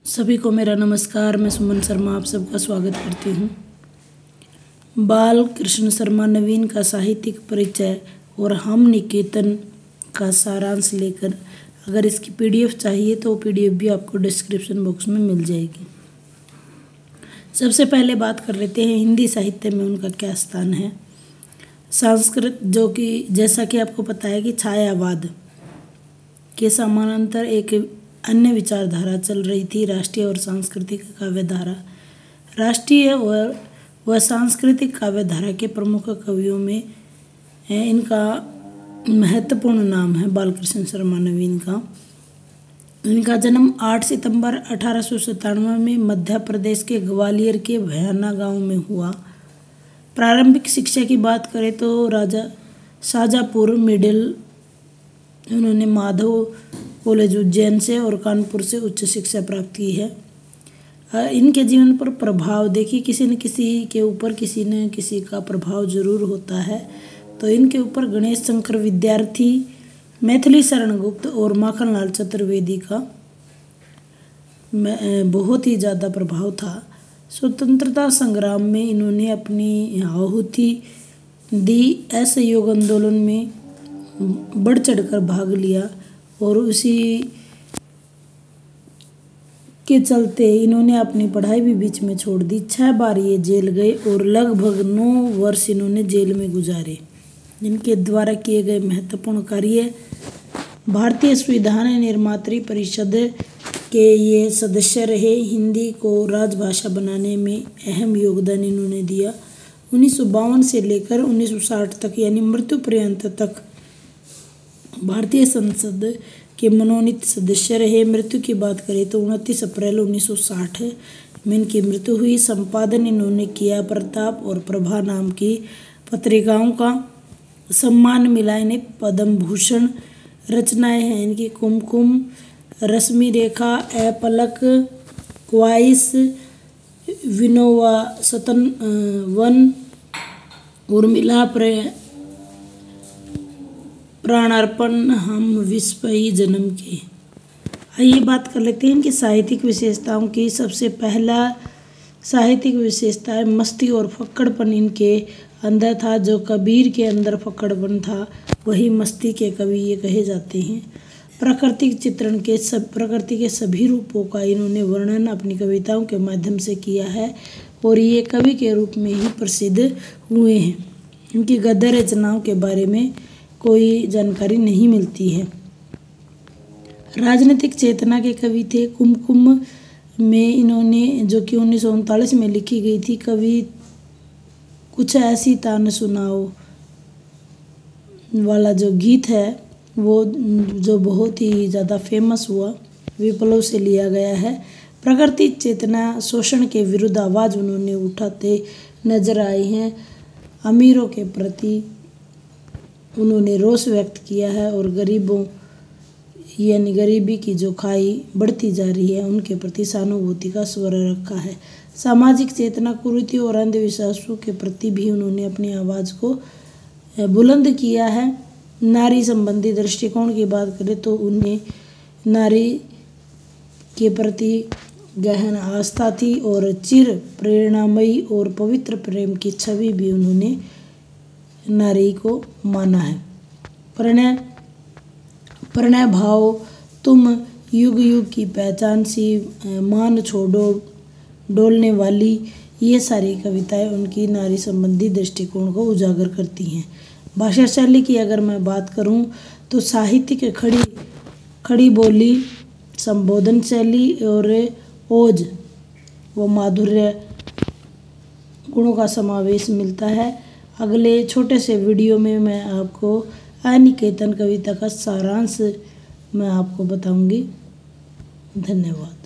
सभी को मेरा नमस्कार। मैं सुमन शर्मा आप सबका स्वागत करती हूँ। बाल कृष्ण शर्मा नवीन का साहित्यिक परिचय और हम निकेतन का सारांश लेकर अगर इसकी पीडीएफ चाहिए तो पीडीएफ भी आपको डिस्क्रिप्शन बॉक्स में मिल जाएगी। सबसे पहले बात कर लेते हैं हिंदी साहित्य में उनका क्या स्थान है। संस्कृत, जो कि जैसा कि आपको पता है कि छायावाद के समानांतर एक अन्य विचारधारा चल रही थी, राष्ट्रीय और सांस्कृतिक काव्यधारा। राष्ट्रीय व सांस्कृतिक काव्यधारा के प्रमुख कवियों में इनका महत्वपूर्ण नाम है बालकृष्ण शर्मा नवीन का। इनका जन्म 8 सितंबर 1897 में मध्य प्रदेश के ग्वालियर के भयाना गांव में हुआ। प्रारंभिक शिक्षा की बात करें तो शाजापुर मिडिल उन्होंने माधव कॉलेज उज्जैन से और कानपुर से उच्च शिक्षा प्राप्त की है। इनके जीवन पर प्रभाव देखिए, किसी न किसी के ऊपर किसी न किसी का प्रभाव जरूर होता है। तो इनके ऊपर गणेश शंकर विद्यार्थी, मैथिली शरण गुप्त और माखनलाल चतुर्वेदी का बहुत ही ज़्यादा प्रभाव था। स्वतंत्रता संग्राम में इन्होंने अपनी आहुति दी। असहयोग आंदोलन में बढ़ चढ़कर भाग लिया और उसी के चलते इन्होंने अपनी पढ़ाई भी बीच में छोड़ दी। 6 बार ये जेल गए और लगभग 9 वर्ष इन्होंने जेल में गुजारे। इनके द्वारा किए गए महत्वपूर्ण कार्य, भारतीय संविधान निर्मात्री परिषद के ये सदस्य रहे। हिंदी को राजभाषा बनाने में अहम योगदान इन्होंने दिया। 1952 से लेकर 1960 तक यानी मृत्यु पर्यंत तक भारतीय संसद के मनोनीत सदस्य रहे। मृत्यु की बात करें तो 29 अप्रैल 1960 में इनकी मृत्यु हुई। संपादन इन्होंने किया प्रताप और प्रभा नाम की पत्रिकाओं का। सम्मान मिला इन्हें पद्म भूषण। रचनाएं हैं इनकी कुमकुम, रश्मि रेखा, ए पलक, ख्वाहिश, विनोवा सतन वन, उर्मिला, प्राणार्पण, हम विश्व ही जन्म के। आइए बात कर लेते हैं इनकी साहित्यिक विशेषताओं की। सबसे पहला साहित्यिक विशेषता है मस्ती और फक्कड़पन इनके अंदर था। जो कबीर के अंदर फक्कड़पन था वही मस्ती के कवि ये कहे जाते हैं। प्राकृतिक चित्रण के प्रकृति के सभी रूपों का इन्होंने वर्णन अपनी कविताओं के माध्यम से किया है और ये कवि के रूप में ही प्रसिद्ध हुए हैं। इनकी गद्य रचनाओं के बारे में कोई जानकारी नहीं मिलती है। राजनीतिक चेतना के कवि थे। कुमकुम में इन्होंने, जो कि 1939 में लिखी गई थी, कवि कुछ ऐसी तान सुनाओ वाला जो गीत है वो जो बहुत ही ज़्यादा फेमस हुआ, विप्लव से लिया गया है। प्रकृति चेतना, शोषण के विरुद्ध आवाज़ उन्होंने उठाते नजर आए हैं। अमीरों के प्रति उन्होंने रोष व्यक्त किया है और गरीबों यानी गरीबी की जो खाई बढ़ती जा रही है उनके प्रति सहानुभूति का स्वर रखा है। सामाजिक चेतना, कुरीतियों और अंधविश्वासों के प्रति भी उन्होंने अपनी आवाज़ को बुलंद किया है। नारी संबंधी दृष्टिकोण की बात करें तो उन्हें नारी के प्रति गहन आस्था थी और चिर प्रेरणामयी और पवित्र प्रेम की छवि भी उन्होंने नारी को माना है। प्रणय भाव, तुम युग युग की पहचान सी, मान छोड़ो डोलने वाली, ये सारी कविताएं उनकी नारी संबंधी दृष्टिकोण को उजागर करती हैं। भाषा शैली की अगर मैं बात करूं तो साहित्यिक खड़ी बोली, संबोधन शैली और ओज व माधुर्य गुणों का समावेश मिलता है। अगले छोटे से वीडियो में मैं आपको अनिकेतन कविता का सारांश मैं आपको बताऊंगी। धन्यवाद।